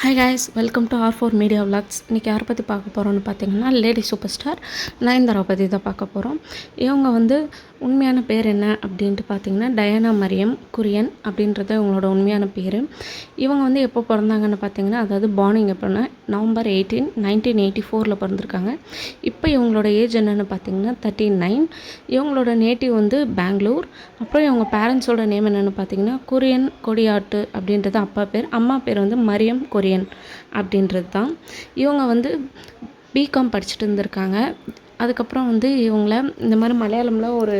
Hi guys, welcome to R4 media vlogs. இன்றைக்கி யாரை பற்றி பார்க்க போகிறோன்னு பார்த்தீங்கன்னா, லேடி சூப்பர் ஸ்டார் நயன்தாரா பற்றி தான் பார்க்க போகிறோம். இவங்க உண்மையான பேர் என்ன அப்படின்ட்டு பார்த்தீங்கன்னா, டயானா மரியம் குரியன் அப்படின்றது இவங்களோட உண்மையான பேர். இவங்க எப்போ பிறந்தாங்கன்னு பார்த்தீங்கன்னா, அதாவது பார்னிங் எப்போன்னா November 18, 1984 பிறந்திருக்காங்க. இப்போ இவங்களோட ஏஜ் என்னென்னு பார்த்தீங்கன்னா 39. இவங்களோட நேட்டிவ் பெங்களூர். அப்புறம் இவங்க பேரண்ட்ஸோட நேம் என்னென்னு பார்த்தீங்கன்னா குரியன் கொடியாட்டு அப்படின்றது அப்பா பேர். அம்மா பேர் மரியம் கொரியன் அப்படின்றது தான். இவங்க பிகாம் படிச்சுட்டு இருந்திருக்காங்க. அதுக்கப்புறம் இவங்கள இந்த மாதிரி மலையாளமில் ஒரு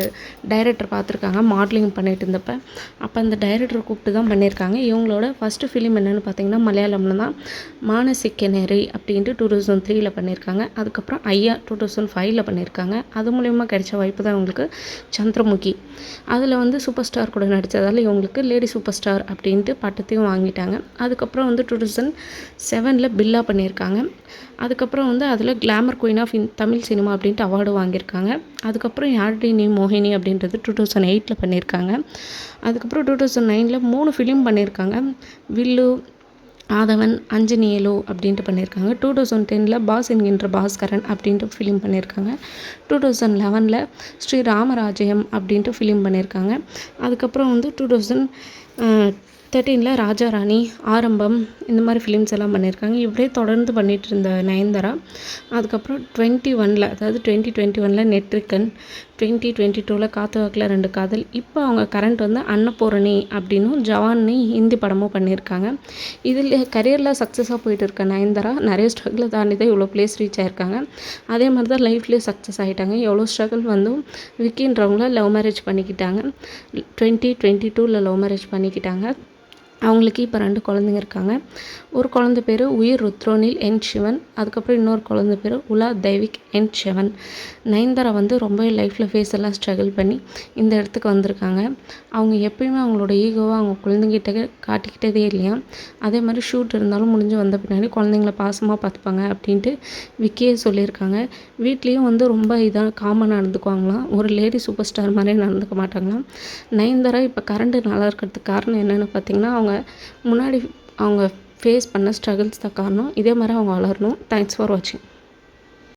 டைரக்டர் பார்த்துருக்காங்க மாடலிங் பண்ணிட்டு இருந்தப்ப. அப்போ அந்த டைரக்டர் கூப்பிட்டு தான் பண்ணியிருக்காங்க. இவங்களோட ஃபஸ்ட்டு ஃபிலிம் என்னென்னு பார்த்தீங்கன்னா மலையாளமில் தான் மானசிக்கனேரி அப்படின்ட்டு 2003 பண்ணியிருக்காங்க. அதுக்கப்புறம் ஐயா 2005 பண்ணியிருக்காங்க. அது மூலயமா கிடைச்ச வாய்ப்பு தான் இவங்களுக்கு சந்திரமுகி. அதில் சூப்பர் ஸ்டார் கூட நடித்ததால் இவங்களுக்கு லேடி சூப்பர் ஸ்டார் அப்படின்ட்டு பட்டத்தையும் வாங்கிட்டாங்க. அதுக்கப்புறம் 2007 பில்லா பண்ணியிருக்காங்க. அதுக்கப்புறம் அதில் glamour queen of Tamil cinema அப்படின்ட்டு அவார்டு வாங்கியிருக்காங்க. அதுக்கப்புறம் யார்டி நீ மோகினி அப்படின்றது 2008 பண்ணியிருக்காங்க. அதுக்கப்புறம் 2009 3 ஃபிலிம் பண்ணியிருக்காங்க. வில்லு, ஆதவன், அஞ்சனியலோ அப்படின்ட்டு பண்ணியிருக்காங்க. 2010 பாஸ் என்கின்ற பாஸ்கரன் அப்படின்ட்டு ஃபிலிம் பண்ணியிருக்காங்க. 2011 ஸ்ரீ ராமராஜ்யம் அப்படின்ட்டு ஃபிலிம் பண்ணியிருக்காங்க. அதுக்கப்புறம் 2013 ராஜா ராணி, ஆரம்பம், இந்த மாதிரி ஃபிலிம்ஸ் எல்லாம் பண்ணியிருக்காங்க. இப்படியே தொடர்ந்து பண்ணிகிட்டு இருந்த நயன்தாரா அதுக்கப்புறம் 2021 அதாவது 2021 நெட்ரிக்கன், 2022 காத்து வாக்கில் 2 காதல், இப்போ அவங்க கரண்ட் அன்னபூரணி அப்படின்னும் ஜவானி ஹிந்தி படமும் பண்ணியிருக்காங்க. இதில் கரியரில் சக்ஸஸாக போயிட்டு இருக்க நயன்தாரா நிறைய ஸ்ட்ரகிளை தாண்டி தான் இவ்வளோ பிளேஸ் ரீச் ஆயிருக்காங்க. அதே மாதிரி தான் லைஃப்லேயே சக்ஸஸ் ஆகிட்டாங்க. எவ்வளோ ஸ்ட்ரகிள் விக்கின்றவங்கள லவ் மேரேஜ் பண்ணிக்கிட்டாங்க. 2022 லவ் மேரேஜ் பண்ணிக்கிட்டாங்க. அவங்களுக்கு இப்போ 2 குழந்தைங்க இருக்காங்க. ஒரு குழந்தை பேர் உயிர் ருத்ரோனில் என் சிவன். அதுக்கப்புறம் இன்னொரு குழந்தை பேர் உலா தெய்விக் என் சிவன். நயன்தாரா ரொம்ப லைஃப்பில் ஃபேஸ் எல்லாம் ஸ்ட்ரகிள் பண்ணி இந்த இடத்துக்கு வந்திருக்காங்க. அவங்க எப்பயுமே அவங்களோட ஈகோவை அவங்க குழந்தைங்கிட்ட காட்டிக்கிட்டதே இல்லையா. அதே மாதிரி ஷூட் இருந்தாலும் முடிஞ்சு வந்த பின்னாடி குழந்தைங்கள பாசமாக பார்த்துப்பாங்க அப்படின்ட்டு விக்கியே சொல்லியிருக்காங்க. வீட்லேயும் ரொம்ப இதாக காமனாக நடந்துக்குவாங்களாம். ஒரு லேடி சூப்பர் ஸ்டார் மாதிரியே நடந்துக்க மாட்டாங்களாம். நயன்தாரா இப்போ கரண்ட் நல்லா இருக்கிறதுக்கு காரணம் என்னென்னு பார்த்தீங்கன்னா, முன்னாடி அவங்க ஃபேஸ் பண்ண ஸ்ட்ரகிள்ஸ் தான் காரணம். இதே மாதிரி அவங்க வளரணும். தேங்க்ஸ் ஃபார் வாட்சிங்.